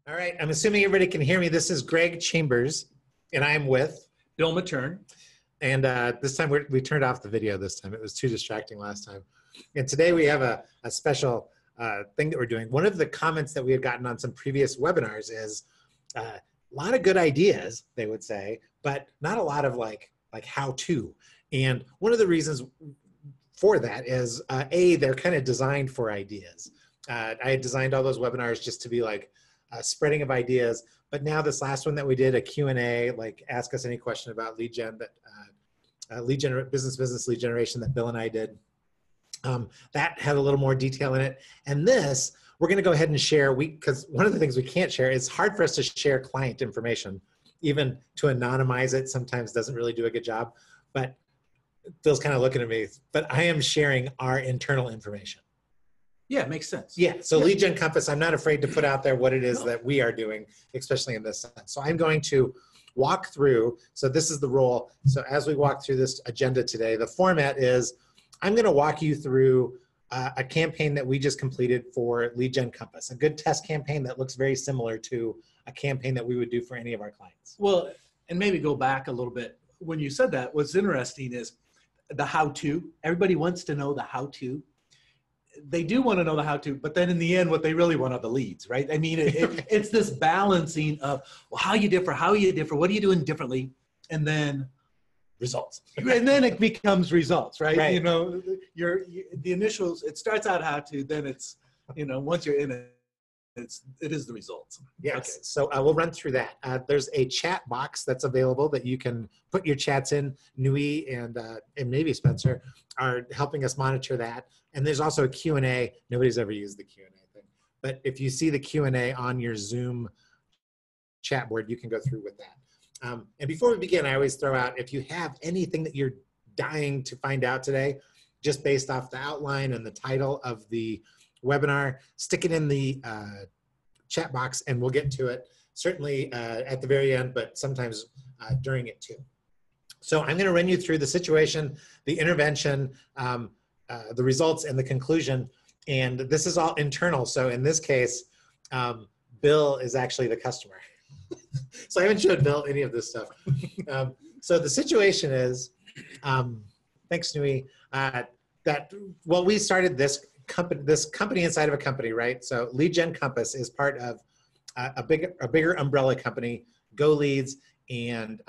All right, I'm assuming everybody can hear me. This is Greg Chambers, and I'm with Bill Mattern. And this time we turned off the video this time. It was too distracting last time. And today we have a special thing that we're doing. One of the comments that we had gotten on some previous webinars is a lot of good ideas, they would say, but not a lot of like how-to. And one of the reasons for that is, they're kind of designed for ideas. I had designed all those webinars just to be like spreading of ideas, but now this last one that we did, a Q&A, like ask us any question about lead gen, that business lead generation that Bill and I did, that had a little more detail in it. And this, we're gonna go ahead and share, because one of the things we can't share, it's hard for us to share client information, even to anonymize it sometimes doesn't really do a good job, but Bill's kind of looking at me, but I am sharing our internal information. Yeah, it makes sense. Yeah, so Lead Gen Compass, I'm not afraid to put out there what it is that we are doing, especially in this sense. So I'm going to walk through, so this is the role. So as we walk through this agenda today, the format is, I'm gonna walk you through a campaign that we just completed for Lead Gen Compass, a good test campaign that looks very similar to a campaign that we would do for any of our clients. Well, and maybe go back a little bit. When you said that, what's interesting is the how-to. Everybody wants to know the how-to. They do want to know the how-to, but then in the end, what they really want are the leads, right? I mean, it's this balancing of, well, how you differ, what are you doing differently? And then results. And then it becomes results, right? Right. You know, the initials, it starts out how-to, then it's, you know, once you're in it, it is the results. Yes, Okay. so we'll run through that. There's a chat box that's available that you can put your chats in. Nui and maybe Spencer are helping us monitor that. And there's also a Q&A. Nobody's ever used the Q&A thing. But if you see the Q&A on your Zoom chat board, you can go through with that. And before we begin, I always throw out, if you have anything that you're dying to find out today, just based off the outline and the title of the webinar, stick it in the chat box and we'll get to it, certainly at the very end, but sometimes during it too. So I'm gonna run you through the situation, the intervention, the results, and the conclusion. And this is all internal. So in this case, Bill is actually the customer. So I haven't showed Bill any of this stuff. So the situation is, thanks Nui, well, we started this company inside of a company, right? So Lead Gen Compass is part of a bigger umbrella company, Go Leads and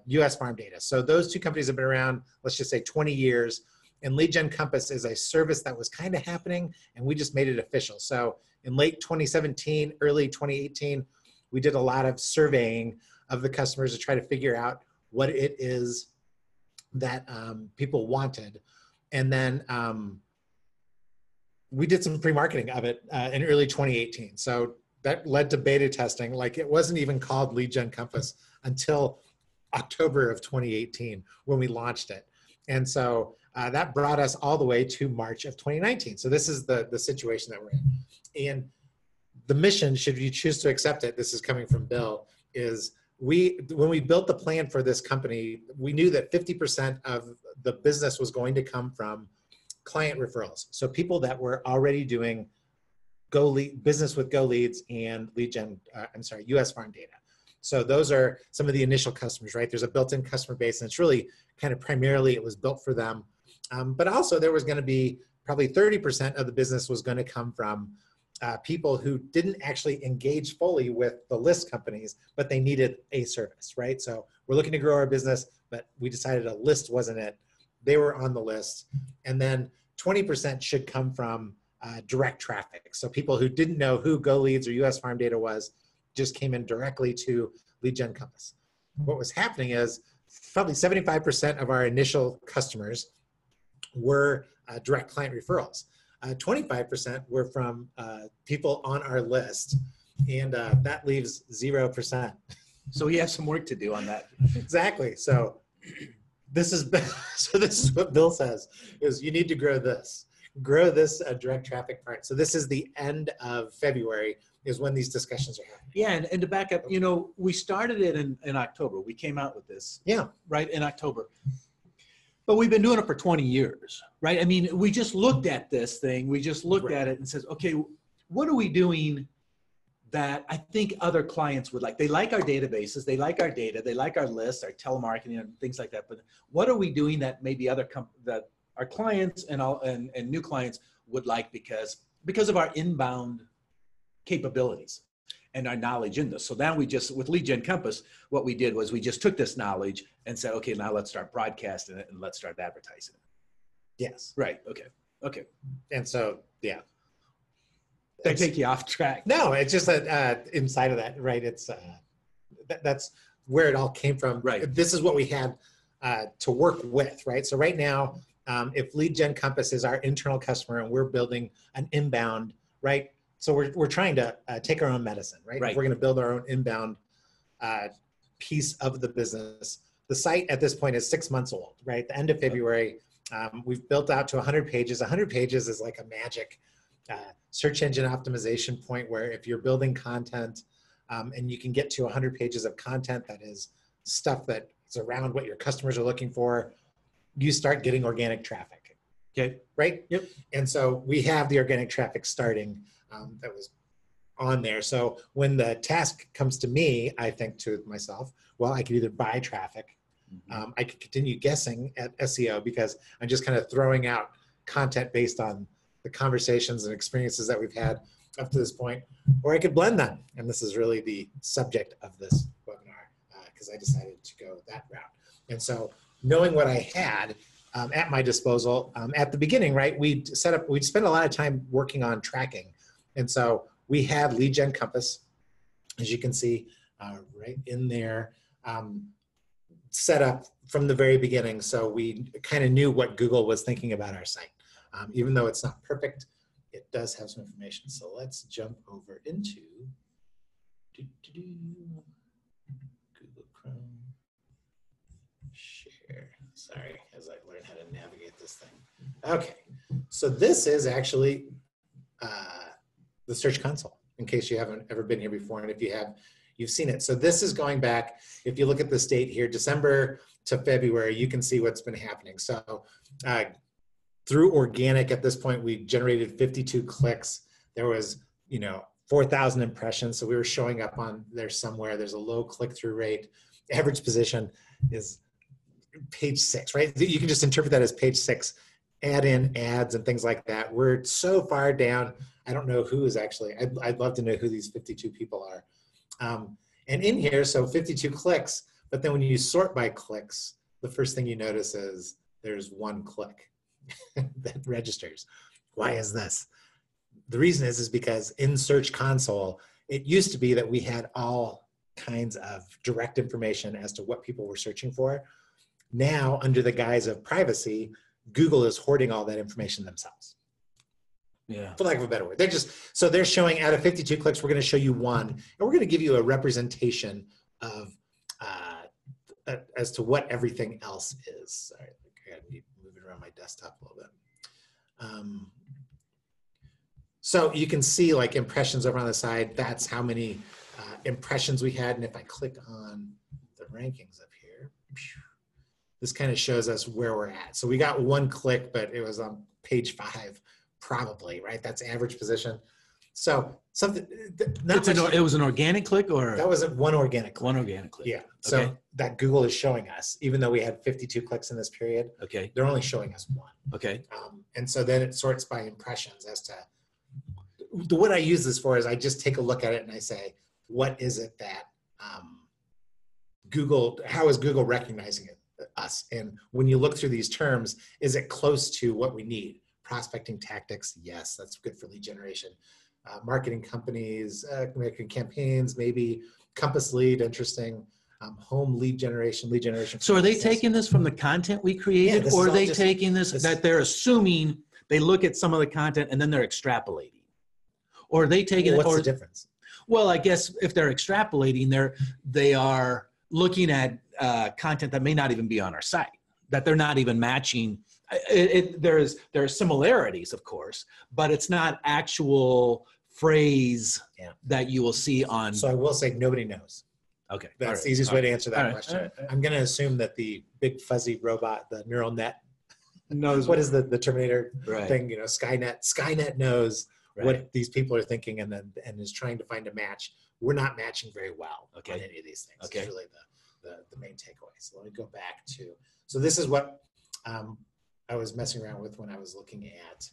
US Farm Data. So those two companies have been around, let's just say 20 years. And Lead Gen Compass is a service that was kind of happening, and we just made it official. So in late 2017, early 2018, we did a lot of surveying of the customers to try to figure out what it is that people wanted. And then we did some pre-marketing of it in early 2018. So that led to beta testing. Like, it wasn't even called Lead Gen Compass until October of 2018 when we launched it. And so that brought us all the way to March of 2019. So this is the situation that we're in. And the mission, should you choose to accept it, this is coming from Bill, is when we built the plan for this company, we knew that 50% of the business was going to come from client referrals. So people that were already doing business with Go Leads and US Farm Data. So those are some of the initial customers, right? There's a built-in customer base, and it's really kind of primarily it was built for them. But also there was going to be probably 30% of the business was going to come from people who didn't actually engage fully with the list companies, but they needed a service, right? So we're looking to grow our business, but we decided a list wasn't it. They were on the list. And then 20% should come from direct traffic. So people who didn't know who Go Leads or US Farm Data was just came in directly to Lead Gen Compass. What was happening is probably 75% of our initial customers were direct client referrals. 25% were from people on our list, and that leaves 0%. So we have some work to do on that. Exactly. So this is what Bill says, is you need to grow this direct traffic part. So this is the end of February is when these discussions are happening. Yeah, and to back up, you know, we started it in October. We came out with this. Yeah. Right, in October. But we've been doing it for 20 years, right? I mean, we just looked at this thing. We just looked at it and says, okay, what are we doing that I think other clients would like. They like our databases, they like our data, they like our lists, our telemarketing and things like that. But what are we doing that maybe that our clients and new clients would like because of our inbound capabilities and our knowledge in this? So now with Lead Gen Compass, what we did was we just took this knowledge and said, okay, now let's start broadcasting it and let's start advertising it. Yes. Right. Okay. And so, yeah. They take you off track. No, it's just that inside of that, right? It's that's where it all came from. Right. This is what we had to work with, right? So right now, if Lead Gen Compass is our internal customer and we're building an inbound, right? So we're trying to take our own medicine, right? Right. We're going to build our own inbound piece of the business. The site at this point is 6 months old, right? The end of February, we've built out to 100 pages. 100 pages is like a magic search engine optimization point where if you're building content and you can get to 100 pages of content that is stuff that is around what your customers are looking for, you start getting organic traffic. Okay. Right? Yep. And so we have the organic traffic starting that was on there. So when the task comes to me, I think to myself, well, I could either buy traffic. I could continue guessing at SEO because I'm just kind of throwing out content based on the conversations and experiences that we've had up to this point, or I could blend them. And this is really the subject of this webinar because I decided to go that route. And so knowing what I had at my disposal at the beginning, right, we'd spend a lot of time working on tracking. And so we had Lead Gen Compass, as you can see right in there, set up from the very beginning. So we kind of knew what Google was thinking about our site. Even though it's not perfect, it does have some information. So let's jump over into Google Chrome, share. Sorry, as I learn how to navigate this thing. Okay, so this is actually the Search Console, in case you haven't ever been here before. And if you have, you've seen it. So this is going back, if you look at the date here, December to February, you can see what's been happening. So through organic, at this point, we generated 52 clicks. There was, 4,000 impressions. So we were showing up on there somewhere. There's a low click-through rate. Average position is page 6, right? You can just interpret that as page 6. Add in ads and things like that. We're so far down. I don't know who is actually, I'd love to know who these 52 people are. And in here, so 52 clicks, but then when you sort by clicks, the first thing you notice is there's 1 click that registers. Why is this? The reason is because in Search Console, it used to be that we had all kinds of direct information as to what people were searching for. Now, under the guise of privacy, Google is hoarding all that information themselves. Yeah. For lack of a better word. They're showing out of 52 clicks, we're going to show you 1, and we're going to give you a representation of as to what everything else is. Sorry, I got to move it around my desktop a little bit. So you can see like impressions over on the side. That's how many impressions we had. And if I click on the rankings up here, this kind of shows us where we're at. So we got 1 click, but it was on page 5. Probably, right? That's average position. So something. It was an organic click, or that was 1 organic click. 1 organic click. Yeah. So okay. That Google is showing us, even though we had 52 clicks in this period. Okay. They're only showing us 1. Okay. And so then it sorts by impressions as to what I use this for. Is I just take a look at it and I say, what is it that Google? How is Google recognizing us? And when you look through these terms, is it close to what we need? Prospecting tactics, yes, that's good for lead generation. Marketing companies, marketing campaigns, maybe Compass Lead, interesting. Home lead generation. So are they taking this from the content we created, yeah, or are they taking this that they're assuming they look at some of the content and then they're extrapolating? Or are they taking what's the difference? Well, I guess if they're extrapolating, they are looking at content that may not even be on our site, that they're not even matching. There are similarities, of course, but it's not actual phrase that you will see on. So I will say nobody knows. Okay. That's the easiest way to answer that question. All right. I'm going to assume that the big fuzzy robot, the neural net, knows what is the Terminator thing, Skynet knows what these people are thinking, and is trying to find a match. We're not matching very well on any of these things. Okay. It's really the main takeaway. So let me go back to, so this is what I was messing around with when I was looking at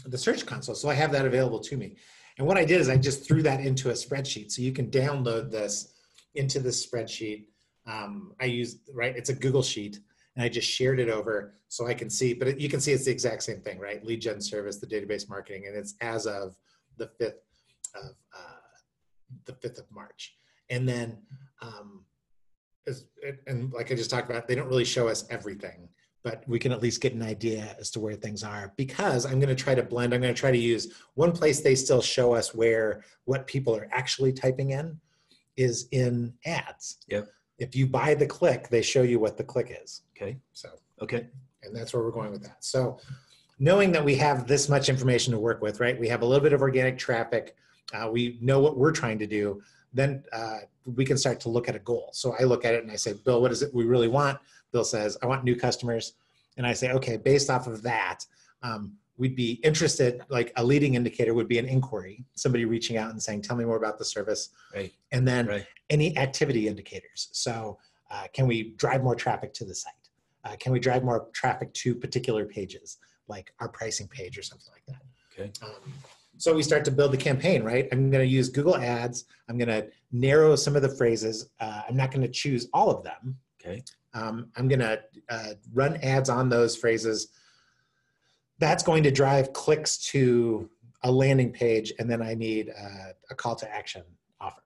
the Search Console. So I have that available to me. And what I did is I just threw that into a spreadsheet. So you can download this into this spreadsheet. I used, it's a Google Sheet, and I just shared it over so I can see, but you can see it's the exact same thing, right? Lead gen service, the database marketing, and it's as of the 5th of March. And then, and like I just talked about, they don't really show us everything, but we can at least get an idea as to where things are, because I'm going to try to blend. I'm going to try to use one place they still show us what people are actually typing in is in ads. Yep. If you buy the click, they show you what the click is. Okay. So, okay. And that's where we're going with that. So knowing that we have this much information to work with, right? We have a little bit of organic traffic. We know what we're trying to do. Then we can start to look at a goal. So I look at it and I say, Bill, what is it we really want? Bill says, I want new customers. And I say, okay, based off of that, we'd be interested, like a leading indicator would be an inquiry, somebody reaching out and saying, tell me more about the service. Right. And then any activity indicators. So can we drive more traffic to the site? Can we drive more traffic to particular pages, like our pricing page or something like that? Okay. So we start to build the campaign, right? I'm going to use Google Ads. I'm going to narrow some of the phrases. I'm not going to choose all of them. Okay. I'm going to run ads on those phrases. That's going to drive clicks to a landing page, and then I need a call to action offer.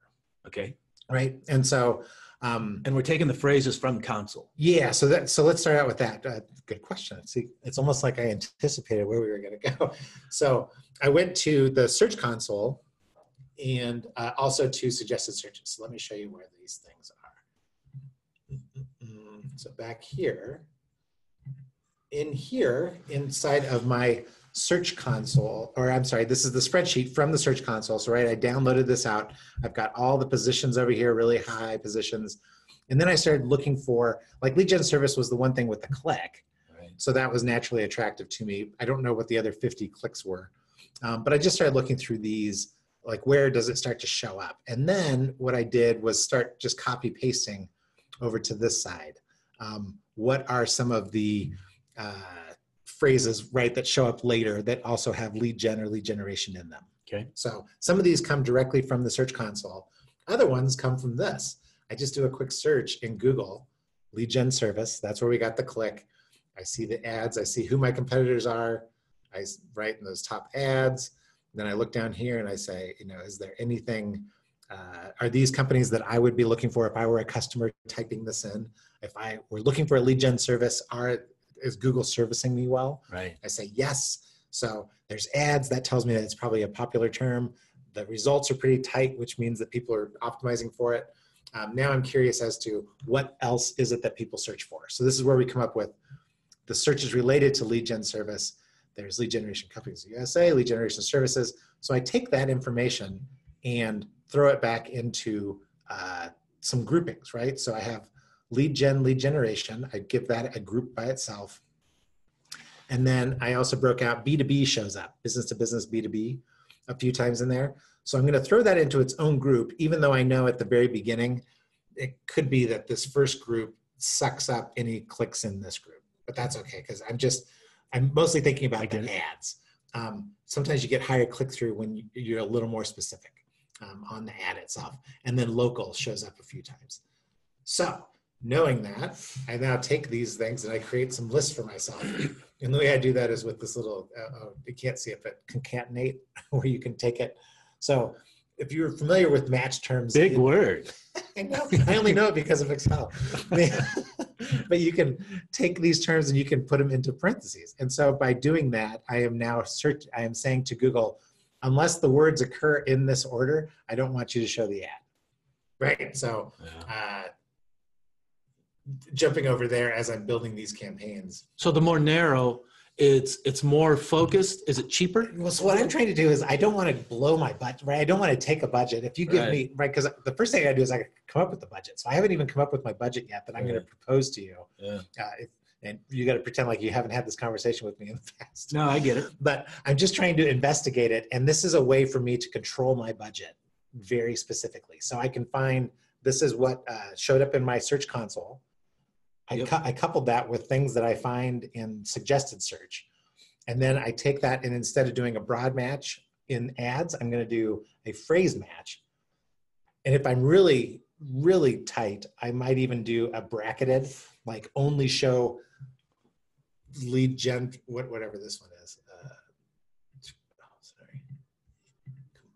Okay. Right. And so, and we're taking the phrases from console. Yeah. So let's start out with that. Good question. See, it's almost like I anticipated where we were going to go. So I went to the Search Console and also to suggested searches. So let me show you where these things are. So back here, inside of my Search Console, or I'm sorry, this is the spreadsheet from the Search Console. So I downloaded this out. I've got all the positions over here, really high positions. And then I started looking for, like, lead gen service was the one thing with the click. Right. So that was naturally attractive to me. I don't know what the other 50 clicks were, but I just started looking through these, like, where does it start to show up? And then what I did was start just copy pasting over to this side. What are some of the phrases, right, that show up later that also have lead gen or lead generation in them? Okay. So some of these come directly from the Search Console. Other ones come from this. I just do a quick search in Google, lead gen service. That's where we got the click. I see the ads. I see who my competitors are. I write in those top ads. Then I look down here and I say, is there anything, are these companies that I would be looking for if I were a customer typing this in? If I were looking for a lead gen service, is Google servicing me well? Right. I say yes. So there's ads. That tells me that it's probably a popular term. The results are pretty tight, which means that people are optimizing for it. Now I'm curious as to what else is it that people search for. So this is where we come up with the searches related to lead gen service. There's lead generation companies USA, lead generation services. So I take that information and throw it back into some groupings, right? So I have lead gen, lead generation. I give that a group by itself. And then I also broke out B2B shows up, business to business B2B, a few times in there. So I'm going to throw that into its own group, even though I know at the very beginning, it could be that this first group sucks up any clicks in this group, but that's okay. Because I'm mostly thinking about the ads. Sometimes you get higher click-through when you're a little more specific on the ad itself. And then local shows up a few times. So knowing that, I now take these things and I create some lists for myself. And the way I do that is with this little, you can't see it, but concatenate, where you can take it. So if you're familiar with match terms. Big word. I know. I only know it because of Excel. But you can take these terms and you can put them into parentheses. And so by doing that, I am saying to Google, unless the words occur in this order, I don't want you to show the ad. Right. So jumping over there as I'm building these campaigns. So the more narrow, it's more focused. Is it cheaper? Well, so what I'm trying to do is I don't want to blow my budget, right? I don't want to take a budget. If you give me, right, because the first thing I do is I come up with the budget. So I haven't even come up with my budget yet that I'm going to propose to you. Yeah. And you got to pretend like you haven't had this conversation with me in the past. No, I get it. But I'm just trying to investigate it. And this is a way for me to control my budget very specifically. So I can find, this is what showed up in my search console. I coupled that with things that I find in suggested search. And then I take that, and instead of doing a broad match in ads, I'm going to do a phrase match. And if I'm really, really tight, I might even do a bracketed, like only show lead gen, whatever this one is. Sorry. Come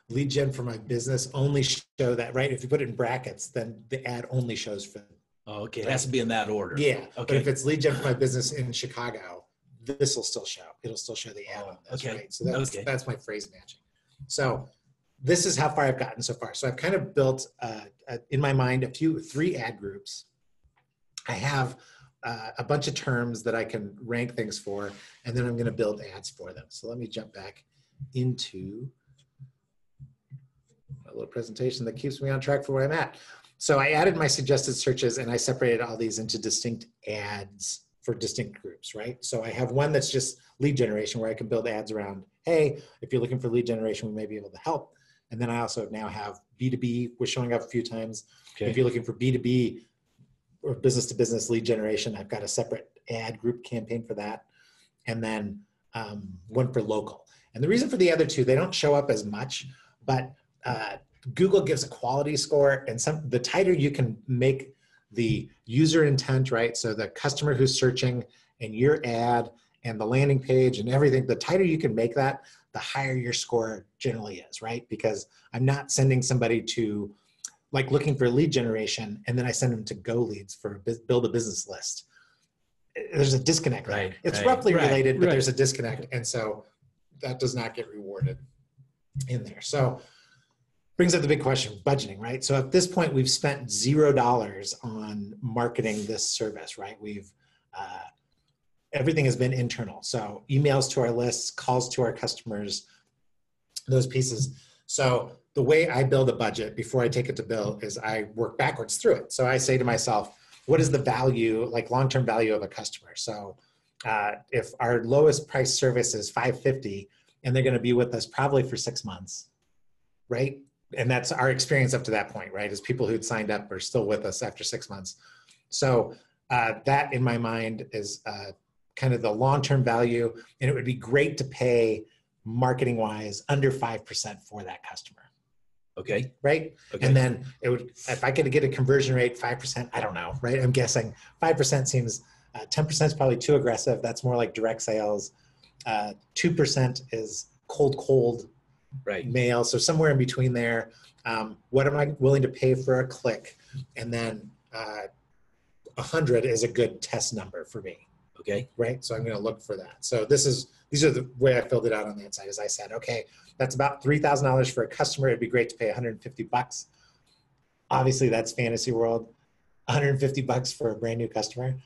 on. Lead gen for my business, only show that, right? If you put it in brackets, then the ad only shows for. Oh, okay, it has to be in that order. Yeah, okay. But if it's lead gen for my business in Chicago, this will still show. It'll still show the ad on this, okay. right? So that's my phrase matching. So this is how far I've gotten so far. So I've kind of built, in my mind, three ad groups. I have a bunch of terms that I can rank things for, and then I'm going to build ads for them. So let me jump back into a little presentation that keeps me on track for where I'm at. So I added my suggested searches, and I separated all these into distinct ads for distinct groups, right? So I have one that's just lead generation, where I can build ads around, hey, if you're looking for lead generation, we may be able to help. And then I also now have B2B, we're showing up a few times. Okay. If you're looking for B2B or business to business lead generation, I've got a separate ad group campaign for that. And then one for local. And the reason for the other two, they don't show up as much, but Google gives a quality score, and the tighter you can make the user intent, right? So the customer who's searching and your ad and the landing page and everything, the tighter you can make that, the higher your score generally is, right? Because I'm not sending somebody to, like, looking for lead generation, and then I send them to Go Leads for build a business list. There's a disconnect there. It's roughly related, but there's a disconnect. And so that does not get rewarded in there. So brings up the big question, budgeting, right? So at this point, we've spent $0 on marketing this service, right? Everything has been internal. So emails to our lists, calls to our customers, those pieces. So the way I build a budget before I take it to bill is I work backwards through it. So I say to myself, what is the value, like long-term value of a customer? So if our lowest price service is $550 and they're going to be with us probably for 6 months, right? And that's our experience up to that point, right? Is people who'd signed up are still with us after 6 months. So that in my mind is kind of the long-term value, and it would be great to pay marketing wise under 5% for that customer. Okay. Right. Okay. And then it would, if I could get a conversion rate, 5%, I don't know, right? I'm guessing 5% seems, 10% is probably too aggressive. That's more like direct sales. 2% is cold mail. So somewhere in between there, what am I willing to pay for a click? And then 100 is a good test number for me. Okay. Right. So I'm going to look for that. So these are the way I filled it out on that side. As I said, okay, that's about $3,000 for a customer. It'd be great to pay $150. Obviously that's fantasy world. $150 for a brand new customer.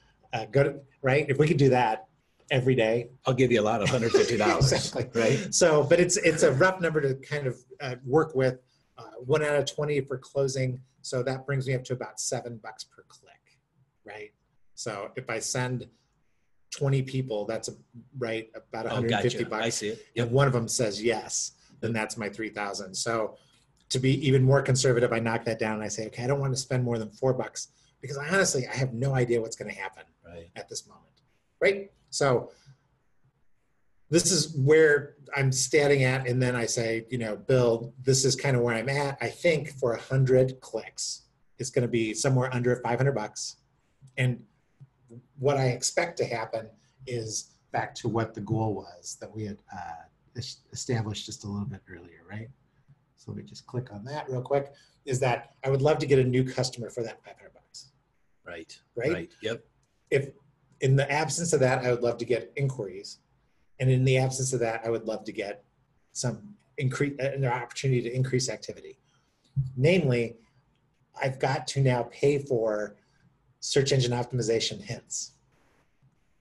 Right. If we could do that every day, I'll give you a lot of $150. Exactly. Right. So, but it's a rough number to kind of work with. 1 out of 20 for closing. So that brings me up to about $7 per click. Right. So if I send 20 people, that's about $150. I see it. Yep. And one of them says yes, then that's my 3,000. So to be even more conservative, I knock that down and I say, okay, I don't want to spend more than $4 because I have no idea what's going to happen at this moment. Right. So this is where I'm standing at. And then I say, Bill, this is kind of where I'm at. I think for 100 clicks, it's going to be somewhere under $500. And what I expect to happen is back to what the goal was that we had established just a little bit earlier, right? So let me just click on that real quick, is that I would love to get a new customer for that $500. Right? Yep. If in the absence of that, I would love to get inquiries. And in the absence of that, I would love to get an opportunity to increase activity. Namely, I've got to now pay for search engine optimization hints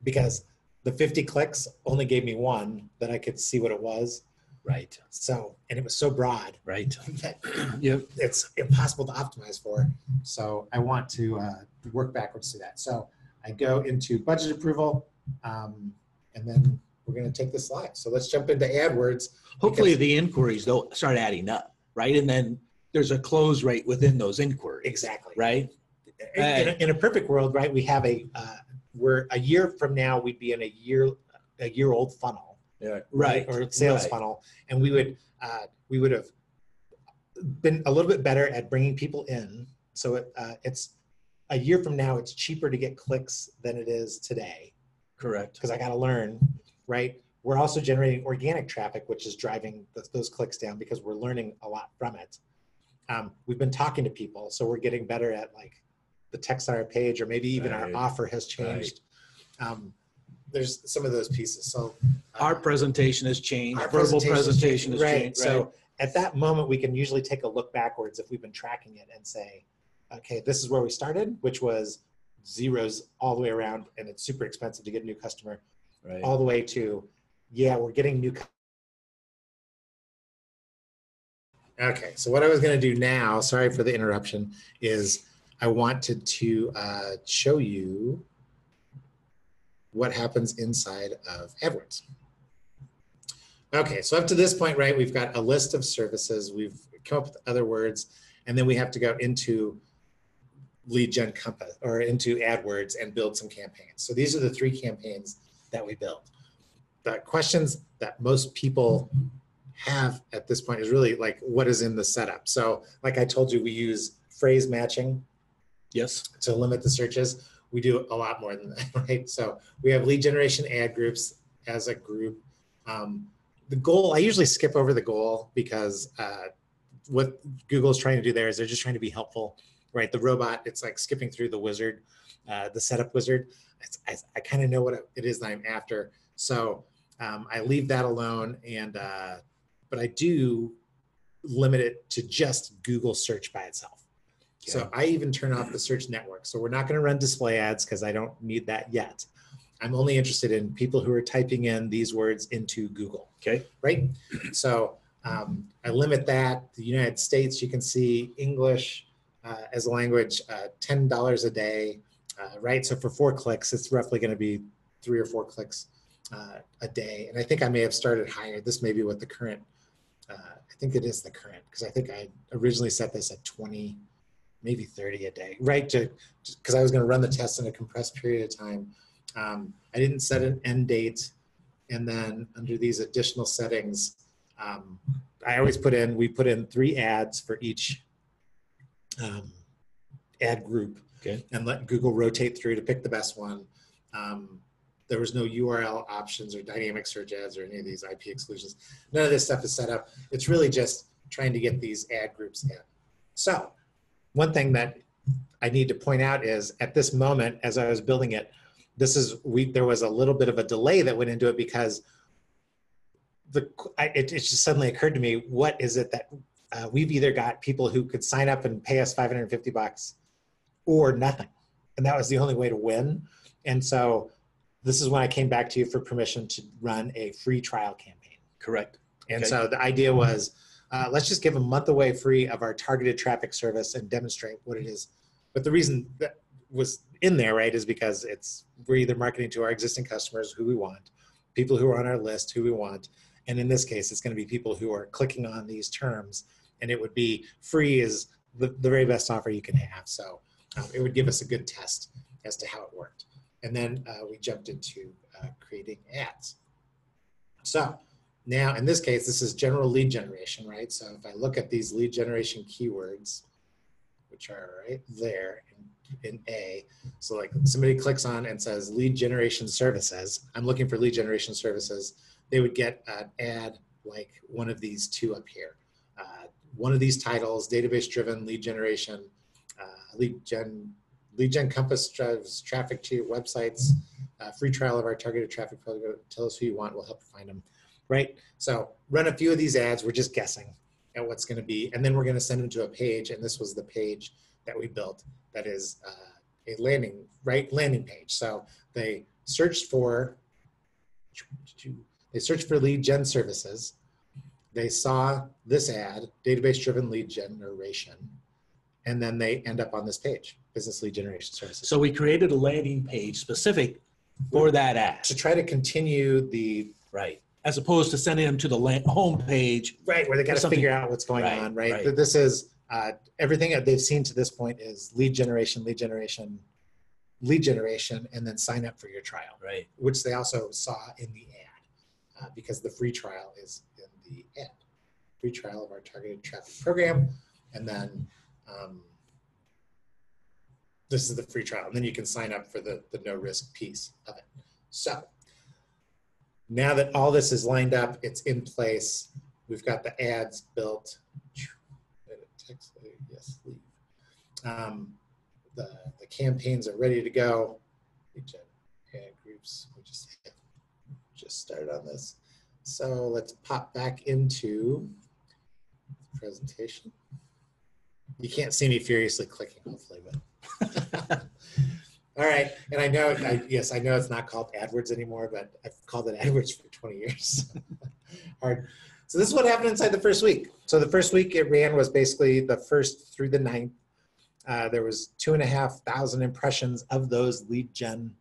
because the 50 clicks only gave me one that I could see what it was. Right. So, and it was so broad. Right. That Yep. it's impossible to optimize for. So I want to work backwards to that. So I go into budget approval, and then we're going to take this live. So let's jump into AdWords. Hopefully the inquiries don't start adding up, right? And then there's a close rate within those inquiries. Exactly. Right. In a perfect world, right? We have we're a year from now, we'd be in a year old funnel. Yeah. Right. Or sales funnel. And we would have been a little bit better at bringing people in. So it's a year from now, it's cheaper to get clicks than it is today. Correct. Because I got to learn, right? We're also generating organic traffic, which is driving those clicks down because we're learning a lot from it. We've been talking to people, so we're getting better at like the text on our page, or maybe even our offer has changed. There's some of those pieces. So our presentation has changed. Verbal presentation has changed. So at that moment, we can usually take a look backwards if we've been tracking it and say, okay, this is where we started, which was zeros all the way around, and it's super expensive to get a new customer, all the way to, yeah, we're getting new. Okay, so what I was going to do now, sorry for the interruption, is I wanted to show you what happens inside of AdWords. Okay, so up to this point, right, we've got a list of services, we've come up with other words, and then we have to go into Lead Gen Compass or into AdWords and build some campaigns. So these are the 3 campaigns that we built. The questions that most people have at this point is really like, what is in the setup? So like I told you, we use phrase matching to limit the searches. We do a lot more than that, right? So we have lead generation ad groups as a group. The goal, I usually skip over the goal because what Google's trying to do there is they're just trying to be helpful, right? The robot, it's like skipping through the wizard, the setup wizard. I kind of know what it is that I'm after. So I leave that alone, and but I do limit it to just Google search by itself. Okay. So I even turn off the search network. So we're not going to run display ads because I don't need that yet. I'm only interested in people who are typing in these words into Google. Okay. Right? So I limit that. The United States, you can see English as a language, $10 a day, right? So for 4 clicks, it's roughly going to be 3 or 4 clicks a day. And I think I may have started higher. This may be what the current, I think it is the current, because I think I originally set this at 20, maybe 30 a day, right? Because I was going to run the test in a compressed period of time. I didn't set an end date. And then under these additional settings, I always we put in 3 ads for each ad group, and let Google rotate through to pick the best one. There was no URL options or dynamic search ads or any of these IP exclusions. None of this stuff is set up. It's really just trying to get these ad groups in. So one thing that I need to point out is at this moment, as I was building it, there was a little bit of a delay that went into it because it just suddenly occurred to me, what is it that we've either got people who could sign up and pay us $550 or nothing. And that was the only way to win. And so this is when I came back to you for permission to run a free trial campaign. Correct. And so the idea was, let's just give a month away free of our targeted traffic service and demonstrate what it is. But the reason that was in there, right, is because we're either marketing to our existing customers who we want, people who are on our list who we want, and in this case, it's going to be people who are clicking on these terms, and it would be free is the very best offer you can have. So it would give us a good test as to how it worked. And then we jumped into creating ads. So now, in this case, this is general lead generation, right? So if I look at these lead generation keywords, which are right there in A, so like somebody clicks on and says lead generation services, I'm looking for lead generation services, they would get an ad like one of these 2 up here. One of these titles, database driven lead generation, lead gen Compass drives traffic to your websites, free trial of our targeted traffic program. Tell us who you want, we'll help you find them, right? So run a few of these ads, we're just guessing at what's gonna be, and then we're gonna send them to a page, and this was the page that we built that is a landing page. So they searched for lead gen services, they saw this ad, database-driven lead generation, and then they end up on this page, business lead generation services. So we created a landing page specific for that ad. To try to continue the Right. As opposed to sending them to the home page. right where they got to figure out what's going on. Right. This is everything that they've seen to this point is lead generation, and then sign up for your trial. Right. Which they also saw in the ad because the free trial is in the ad. Free trial of our targeted traffic program, and then this is the free trial, and then you can sign up for the no risk piece of it. So now that all this is lined up, it's in place. We've got the ads built. Yes, leave. The campaigns are ready to go. Ad groups. We just started on this. So let's pop back into the presentation. You can't see me furiously clicking, hopefully, but. All right, and I know, yes, I know it's not called AdWords anymore, but I've called it AdWords for 20 years. Hard. So this is what happened inside the first week. So the first week it ran was basically the 1st through the 9th. There was 2,500 impressions of those lead gen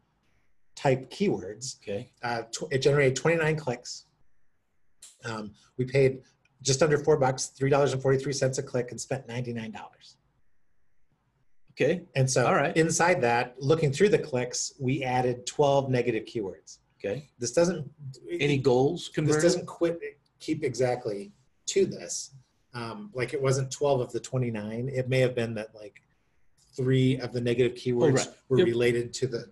type keywords. Okay. It generated 29 clicks. We paid just under $4, $3.43 a click, and spent $99. Okay. And so all right. Inside that, looking through the clicks, we added 12 negative keywords. Okay. This doesn't, any goals converted? This doesn't keep exactly to this. Like it wasn't 12 of the 29. It may have been that like 3 of the negative keywords were related to the,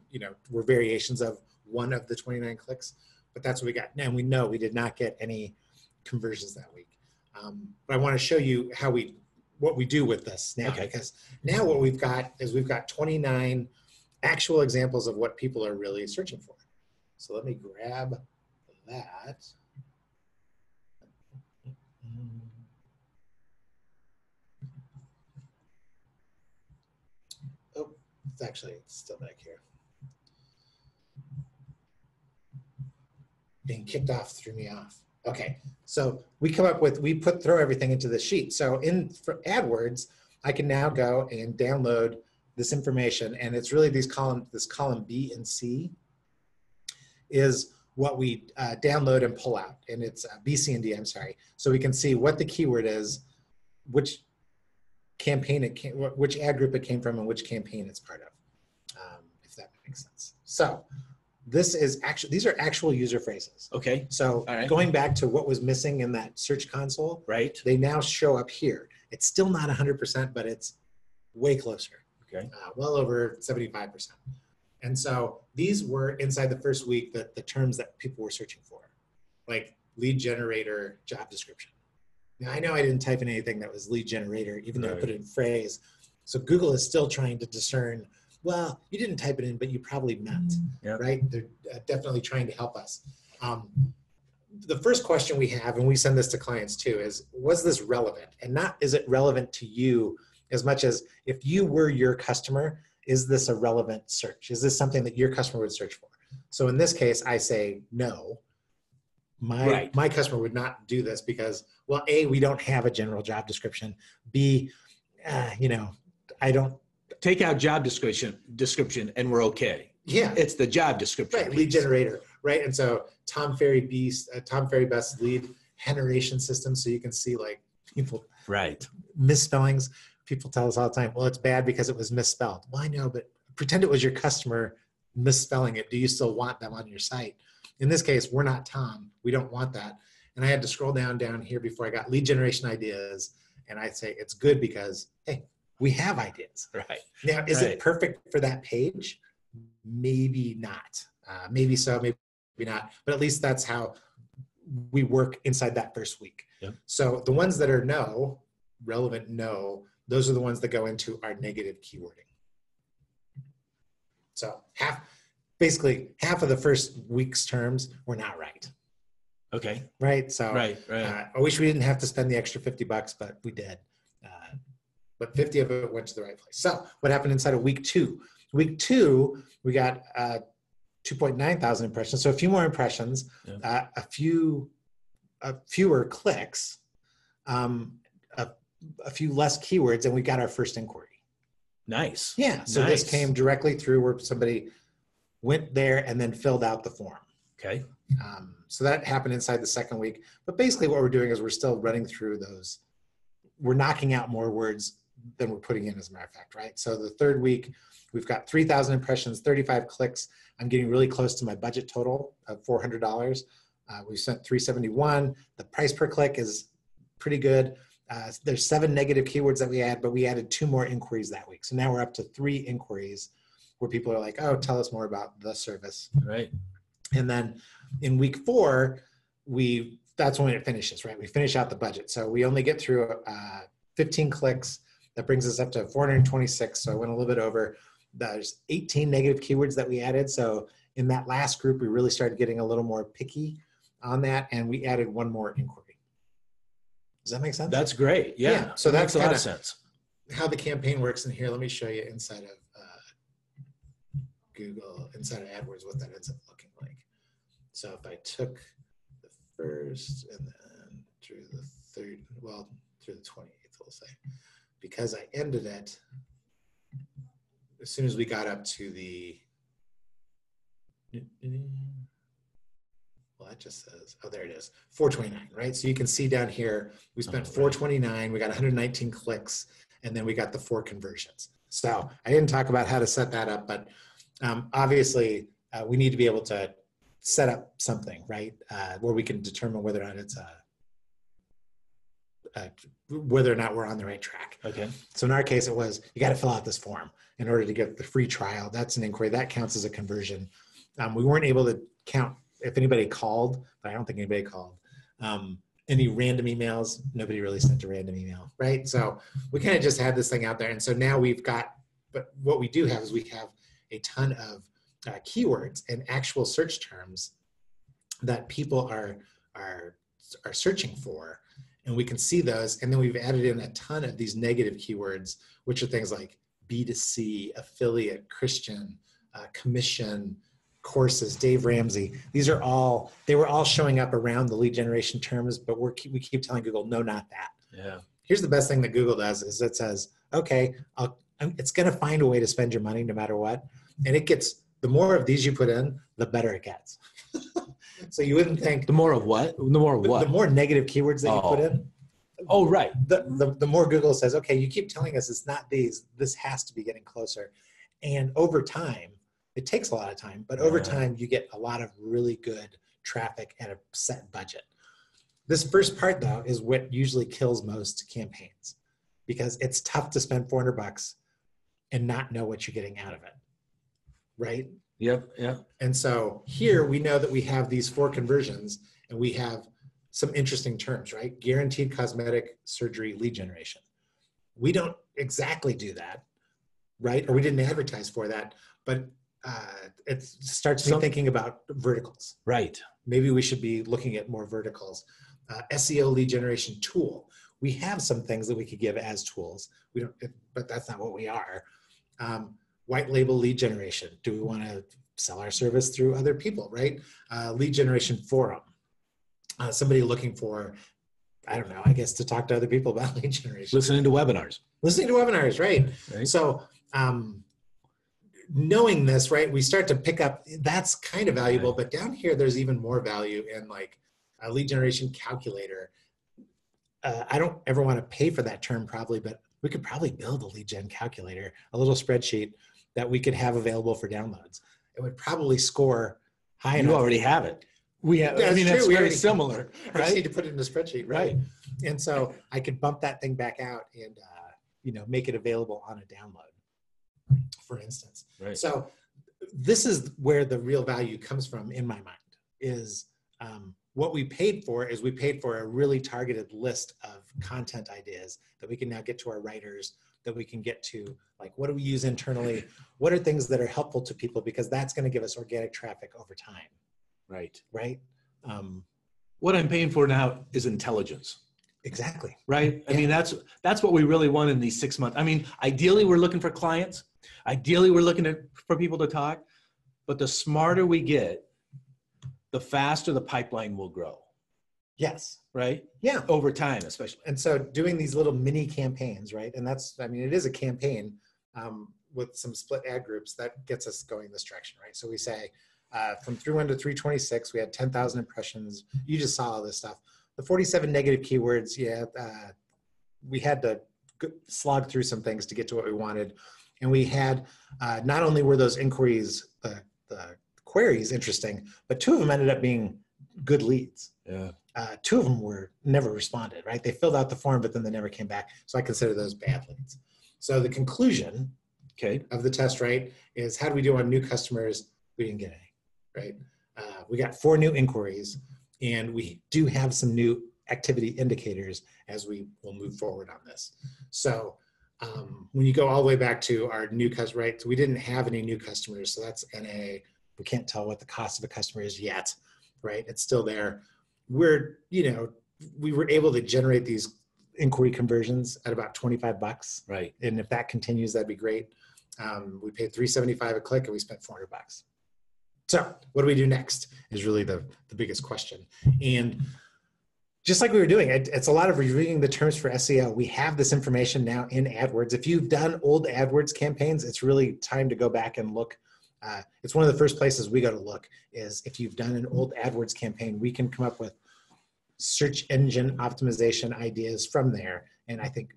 were variations of 1 of the 29 clicks, but that's what we got. And we know we did not get any conversions that week. But I want to show you what we do with this now, because now what we've got is we've got 29 actual examples of what people are really searching for. So let me grab that. Oh, it's still back here. Being kicked off threw me off. Okay, so we come up with, throw everything into this sheet. So for AdWords, I can now go and download this information, and it's really this column B and C is what we download and pull out, and it's B, C, and D, I'm sorry. So we can see what the keyword is, which campaign which ad group it came from, and which campaign it's part of, if that makes sense. So these are actual user phrases. Okay. So going back to what was missing in that search console, they now show up here. It's still not 100%, but it's way closer. Okay. Well over 75%. And so these were inside the first week the terms that people were searching for, like lead generator job description. Now I know I didn't type in anything that was lead generator, even though I put it in phrase. So Google is still trying to discern, well, you didn't type it in, but you probably meant, right? They're definitely trying to help us. The first question we have, and we send this to clients too, is, was this relevant? And not is it relevant to you as much as if you were your customer, is this a relevant search? Is this something that your customer would search for? So in this case, I say no. My customer would not do this because, well, A, we don't have a general job description. B, I don't. Take out job description and we're okay. Yeah. It's the job description. Right, lead generator, right? And so Tom Ferry Best lead generation system, so you can see like people misspellings. People tell us all the time, well, it's bad because it was misspelled. Well, I know, but pretend it was your customer misspelling it. Do you still want them on your site? In this case, we're not Tom. We don't want that. And I had to scroll down here before I got lead generation ideas. And I'd say it's good because, hey, we have ideas. Right. Now, is it perfect for that page? Maybe not. Maybe so, maybe not. But at least that's how we work inside that first week. Yep. So the ones that are relevant those are the ones that go into our negative keywording. So basically half of the first week's terms were not right. Okay. Right. So I wish we didn't have to spend the extra $50, but we did. But 50 of it went to the right place. So what happened inside of week 2? Week 2, we got 2,900 impressions. So a few more impressions, a few fewer clicks, a few less keywords, and we got our first inquiry. Nice. Yeah. So nice. this came directly through where somebody went there and then filled out the form. Okay. So that happened inside the second week. But basically what we're doing is we're still running through those. We're knocking out more words than we're putting in, as a matter of fact, right? So the third week, we've got 3,000 impressions, 35 clicks. I'm getting really close to my budget total of $400. We sent 371. The price per click is pretty good. There's 7 negative keywords that we add, but we added 2 more inquiries that week. So now we're up to 3 inquiries where people are like, oh, tell us more about the service. Right. And then in week 4, that's when it finishes, right? We finish out the budget. So we only get through 15 clicks. That brings us up to 426. So I went a little bit over. There's 18 negative keywords that we added. So in that last group, we really started getting a little more picky on that. And we added 1 more inquiry. Does that make sense? That's great. Yeah. So that makes that's a lot kind of sense. How the campaign works. And here, let me show you inside of Google, inside of AdWords, what that ends up looking like. So if I took the first and then through the third, well, through the 28th, we'll say, because I ended it as soon as we got up to the, well, that just says, oh, there it is, 429, right? So you can see down here, we spent 429, we got 119 clicks, and then we got the 4 conversions. So I didn't talk about how to set that up, but obviously we need to be able to set up something, right? Where we can determine whether or not it's whether or not we're on the right track. Okay. So in our case, it was, you got to fill out this form in order to get the free trial. That's an inquiry. That counts as a conversion. We weren't able to count if anybody called, but I don't think anybody called. Any random emails, nobody really sent a random email, right? So we kind of just had this thing out there. And so now we've got, but what we do have is we have a ton of keywords and actual search terms that people are searching for. And we can see those. And then we've added in a ton of these negative keywords, which are things like B2C, affiliate, Christian, commission, courses, Dave Ramsey. These are all, they were all showing up around the lead generation terms, but we keep telling Google, no, not that. Yeah. Here's the best thing that Google does is it says, okay, it's going to find a way to spend your money no matter what. And it gets, the more of these you put in, the better it gets. So you wouldn't think. The more of what? The more of what? The more negative keywords that you put in. Oh, right. The more Google says, okay, you keep telling us it's not these, this has to be getting closer. And over time, it takes a lot of time, but over time you get a lot of really good traffic at a set budget. This first part though is what usually kills most campaigns because it's tough to spend $400 and not know what you're getting out of it, right? Yep, yep. And so here we know that we have these 4 conversions and we have some interesting terms, right? Guaranteed cosmetic surgery lead generation. We don't exactly do that, right? Or we didn't advertise for that, but it starts me thinking about verticals. Right. Maybe we should be looking at more verticals. SEO lead generation tool. We have some things that we could give as tools. We don't, but that's not what we are. White label lead generation. Do we want to sell our service through other people, right? Lead generation forum. Somebody looking for, I don't know, I guess to talk to other people about lead generation. Listening to webinars. Listening to webinars, right? So knowing this, right, we start to pick up, that's kind of valuable, but down here, there's even more value in like a lead generation calculator. I don't ever want to pay for that term probably, but we could probably build a lead gen calculator, a little spreadsheet that we could have available for downloads. It would probably score high enough. You already have it. We have, That's I mean, true. that's We very already, similar. I just need to put it in a spreadsheet, Right. And so I could bump that thing back out and, you know, make it available on a download, for instance. Right. So this is where the real value comes from in my mind is what we paid for is we paid for a really targeted list of content ideas that we can now get to our writers, that we can get to, like, what do we use internally? What are things that are helpful to people? Because that's going to give us organic traffic over time. Right. Right. What I'm paying for now is intelligence. Exactly. Right. I mean, that's what we really want in these 6 months. I mean, ideally we're looking for clients. Ideally we're looking for people to talk, but the smarter we get, the faster the pipeline will grow. Yes. right? Yeah. Over time, especially. And so doing these little mini campaigns, right? And that's, I mean, it is a campaign with some split ad groups that gets us going this direction, right? So we say from 3.1 to 326, we had 10,000 impressions. You just saw all this stuff. The 47 negative keywords, yeah, we had to slog through some things to get to what we wanted. And we had, not only were those inquiries, the queries interesting, but 2 of them ended up being good leads. Yeah. 2 of them were never responded, right? They filled out the form, but then they never came back. So I consider those bad leads. So the conclusion of the test, right, is how do we do on new customers? We didn't get any, right? We got 4 new inquiries, and we do have some new activity indicators as we will move forward on this. So when you go all the way back to our new customer, right, so we didn't have any new customers. So that's NA. We can't tell what the cost of a customer is yet, right? It's still there. We're, you know, we were able to generate these inquiry conversions at about $25. Right. And if that continues, that'd be great. We paid $375 a click and we spent $400. So what do we do next is really the biggest question. And just like we were doing, it's a lot of reviewing the terms for SEO. We have this information now in AdWords. If you've done old AdWords campaigns, it's really time to go back and look. It's one of the first places we go to look is if you've done an old AdWords campaign, we can come up with search engine optimization ideas from there. And I think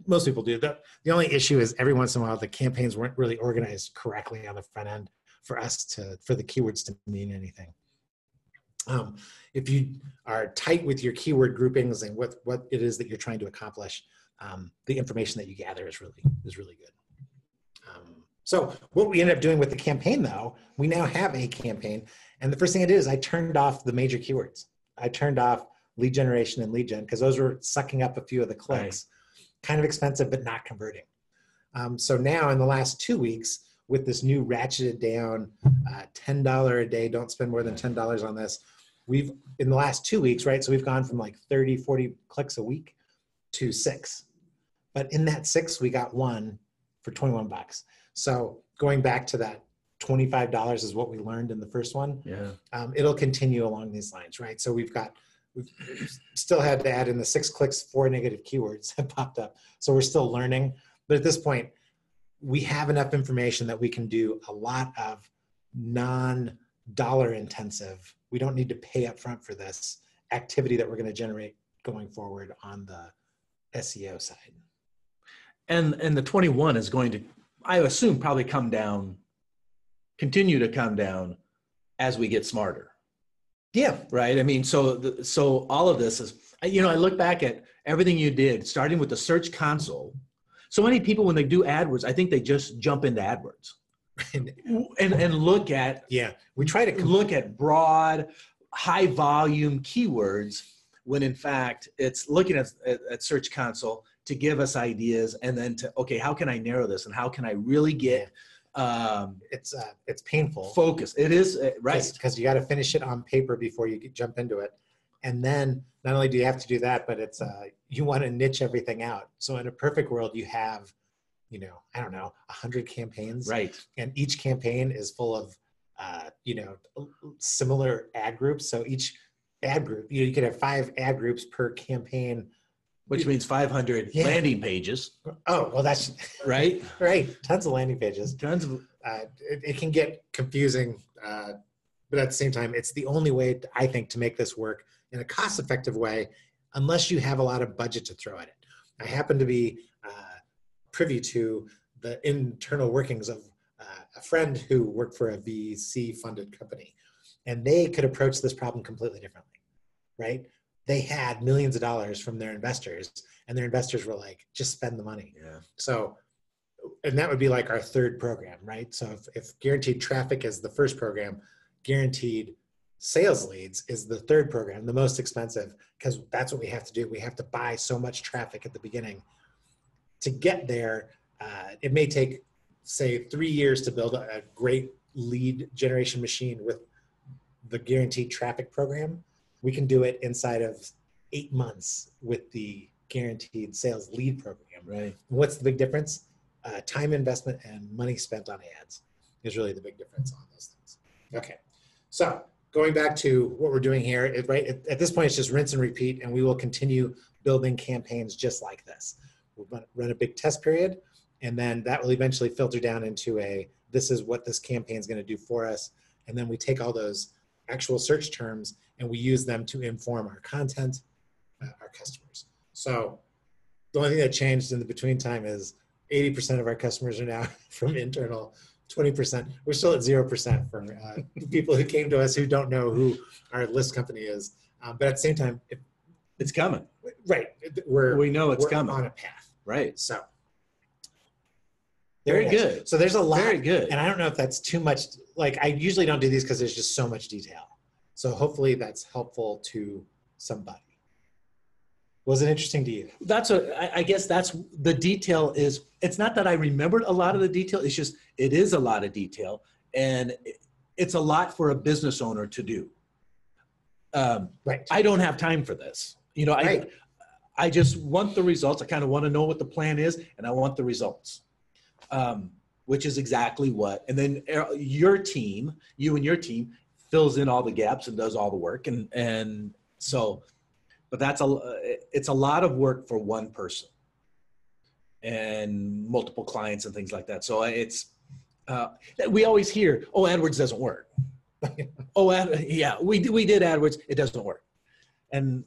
most people do. The only issue is every once in a while, the campaigns weren't really organized correctly on the front end for the keywords to mean anything. If you are tight with your keyword groupings and what it is that you're trying to accomplish, the information that you gather is really good. So what we ended up doing with the campaign, though, we now have a campaign. And the first thing I did is I turned off the major keywords. I turned off lead generation and lead gen because those were sucking up a few of the clicks. Kind of expensive, but not converting. So now in the last 2 weeks, with this new ratcheted down $10 a day, don't spend more than $10 on this. We've, in the last 2 weeks, right? So we've gone from like 30, 40 clicks a week to 6. But in that 6, we got 1 for $21. So going back to that $25 is what we learned in the first one. Yeah. It'll continue along these lines, right? So we've still had to add in the 6 clicks, 4 negative keywords that popped up. So we're still learning. But at this point, we have enough information that we can do a lot of non-dollar intensive. We don't need to pay up front for this activity that we're going to generate going forward on the SEO side. And the 21 is going to, I assume, probably continue to come down as we get smarter. Yeah. Right. I mean, so all of this is, you know, I look back at everything you did, starting with the Search Console. So many people, when they do AdWords, I think they just jump into AdWords and look at. Yeah. We try to look at broad, high volume keywords when in fact it's looking at Search Console to give us ideas and then to, okay, how can I narrow this and how can I really get it's painful. Focus. It is, right. Because you got to finish it on paper before you jump into it. And then not only do you have to do that, but it's you want to niche everything out. So in a perfect world, you have, you know, I don't know, 100 campaigns. Right. And each campaign is full of, you know, similar ad groups. So each ad group, you could have 5 ad groups per campaign. Which means 500 landing pages. Oh, well, that's right. Right. Tons of landing pages. Tons of. It can get confusing, but at the same time, it's the only way, I think, to make this work in a cost-effective way, unless you have a lot of budget to throw at it. I happen to be privy to the internal workings of a friend who worked for a VC-funded company, and they could approach this problem completely differently, right? They had millions of dollars from their investors, and their investors were like, just spend the money. Yeah. So, and that would be like our 3rd program, right? So if guaranteed traffic is the 1st program, guaranteed sales leads is the 3rd program, the most expensive, because that's what we have to do. We have to buy so much traffic at the beginning. To get there, it may take, say, 3 years to build a great lead generation machine with the guaranteed traffic program. We can do it inside of 8 months with the guaranteed sales lead program. Right. What's the big difference? Time investment and money spent on ads is really the big difference on those things. Okay. So going back to what we're doing here, at this point, it's just rinse and repeat, and we will continue building campaigns just like this. We'll run a big test period, and then that will eventually filter down into this is what this campaign is going to do for us. And then we take all those actual search terms and we use them to inform our content, our customers. So the only thing that changed in the between time is 80% of our customers are now from internal, 20%. We're still at 0% for people who came to us who don't know who our list company is. But at the same time, it's coming. Right. We know it's coming. On a path. Right. So. Very good. So there's a lot. Very good. And I don't know if that's too much. Like, I usually don't do these because there's just so much detail. So hopefully that's helpful to somebody. Was it interesting to you? I guess that's the detail is, it's not that I remembered a lot of the detail. It's just, it is a lot of detail, and it's a lot for a business owner to do. Right. I don't have time for this. You know, right. I just want the results. I kind of want to know what the plan is, and I want the results, which is exactly what, and then your team, you and your team fills in all the gaps and does all the work. And so, but it's a lot of work for one person and multiple clients and things like that. So we always hear, oh, AdWords doesn't work. Yeah, we did AdWords, it doesn't work. And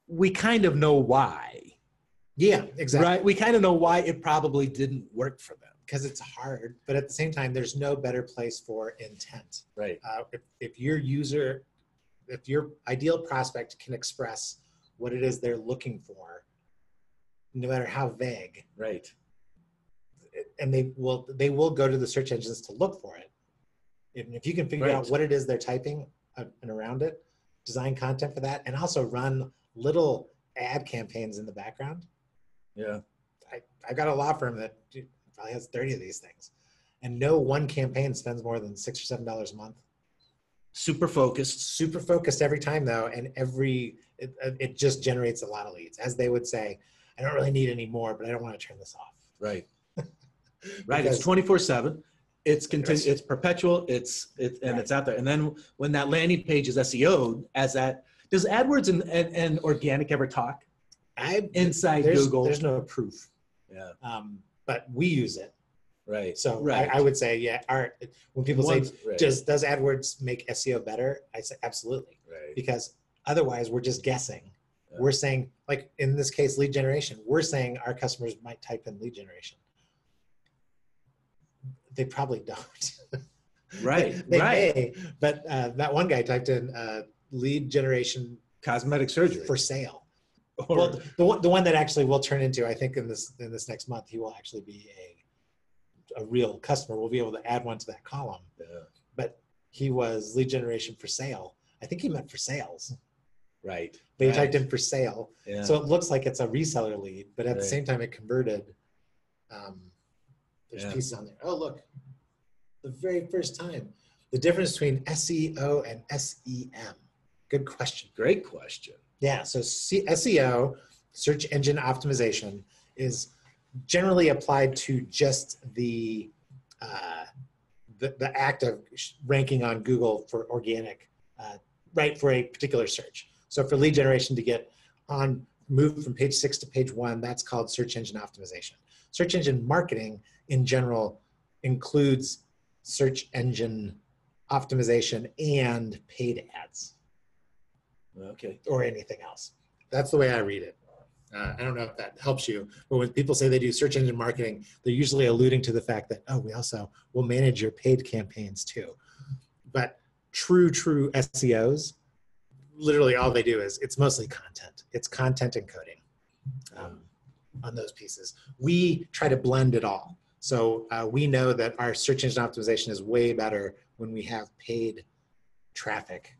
we kind of know why. Yeah, exactly. Right? We kind of know why it probably didn't work for them. Because it's hard, but at the same time, there's no better place for intent. Right. If your ideal prospect can express what it is they're looking for, no matter how vague. Right. And they will go to the search engines to look for it. If you can figure out what it is they're typing and around it, design content for that, and also run little ad campaigns in the background. Yeah. I've got a law firm that probably has 30 of these things, and no one campaign spends more than $6 or $7 a month. Super focused every time though, and it just generates a lot of leads. As they would say, I don't really need any more, but I don't want to turn this off. Right. Right. It's 24/7. It's continuous. It's perpetual. It's out there. And then when that landing page is SEO'd as that, does AdWords and organic ever talk? Inside Google, there's no proof. Yeah. But we use it. Right. So I would say, yeah. When people say, does AdWords make SEO better? I say absolutely. Right. Because otherwise, we're just guessing. Yeah. We're saying, like in this case, lead generation. We're saying our customers might type in lead generation. They probably don't. Right. They may, but that one guy typed in lead generation cosmetic surgery for sale. Well, the one that actually will turn into, I think in this next month, he will actually be a real customer. We'll be able to add one to that column. Yeah. But he was lead generation for sale. I think he meant for sales. Right. But he typed in for sale. Yeah. So it looks like it's a reseller lead, but at the same time it converted. There's pieces on there. Oh, look, the very first time. The difference between SEO and SEM. Good question. Great question. Yeah, so SEO, search engine optimization, is generally applied to just the act of ranking on Google for organic, for a particular search. So for lead generation to get moved from page 6 to page 1, that's called search engine optimization. Search engine marketing in general includes search engine optimization and paid ads. Okay. Or anything else. That's the way I read it. I don't know if that helps you, but when people say they do search engine marketing, they're usually alluding to the fact that, we also will manage your paid campaigns too. But true SEOs, literally all they do is, it's mostly content. It's content encoding on those pieces. We try to blend it all. So we know that our search engine optimization is way better when we have paid traffic.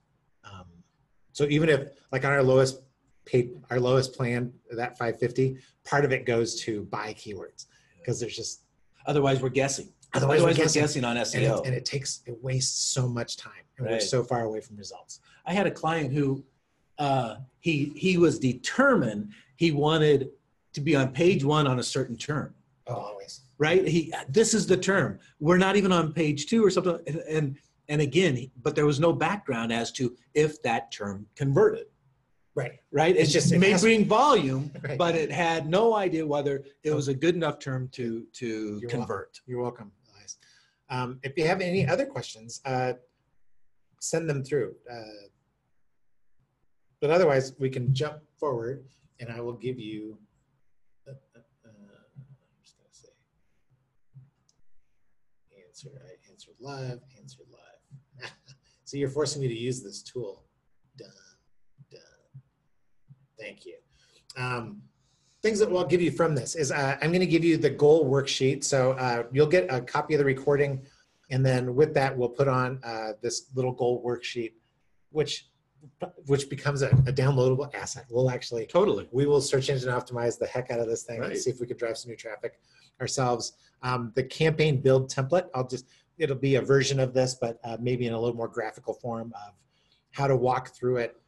So even if, like on our lowest plan, that 550, part of it goes to buy keywords, because there's just, otherwise we're guessing. Otherwise we're guessing on SEO, and it wastes so much time, and we're so far away from results. I had a client who he was determined he wanted to be on page 1 on a certain term. Oh, always. Right? This is the term. We're not even on page 2 or something, and And again, but there was no background as to if that term converted. Right. Right. It's just, it may bring volume, right. but it had no idea whether it was a good enough term to You're convert. Welcome. You're welcome, Elias. If you have any other questions, send them through. But otherwise, we can jump forward, and I will give you. I'm just gonna say, I answered live. So you're forcing me to use this tool. Done. Thank you. Things that we'll give you from this is I'm going to give you the goal worksheet. So you'll get a copy of the recording, and then with that, we'll put on this little goal worksheet, which becomes a downloadable asset. We'll actually we will search engine optimize the heck out of this thing and see if we could drive some new traffic ourselves. The campaign build template, it'll be a version of this, but maybe in a little more graphical form of how to walk through it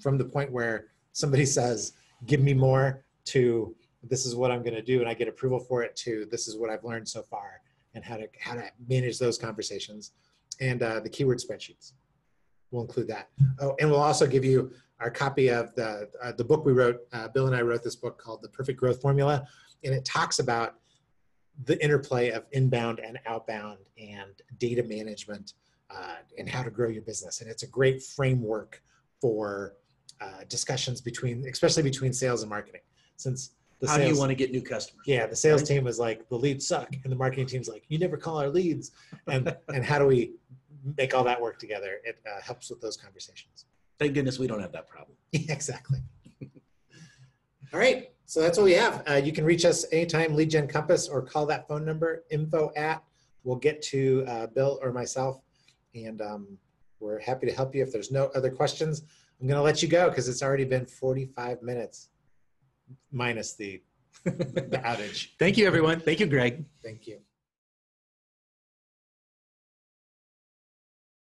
from the point where somebody says, give me more, to this is what I'm going to do, and I get approval for it, to this is what I've learned so far, and how to manage those conversations. And the keyword spreadsheets. We'll include that. Oh, and we'll also give you our copy of the book we wrote. Bill and I wrote this book called The Perfect Growth Formula, and it talks about the interplay of inbound and outbound and data management and how to grow your business. And it's a great framework for discussions especially between sales and marketing. Since how do you want to get new customers? Yeah, the sales team was like, the leads suck, and the marketing team's like, you never call our leads. And how do we make all that work together? It helps with those conversations. Thank goodness we don't have that problem. Yeah, exactly. All right, so that's what we have. You can reach us anytime, Lead Gen Compass, or call that phone number, info@. We'll get to Bill or myself, and we're happy to help you. If there's no other questions, I'm going to let you go because it's already been 45 minutes minus the outage. Thank you, everyone. Thank you, Greg. Thank you.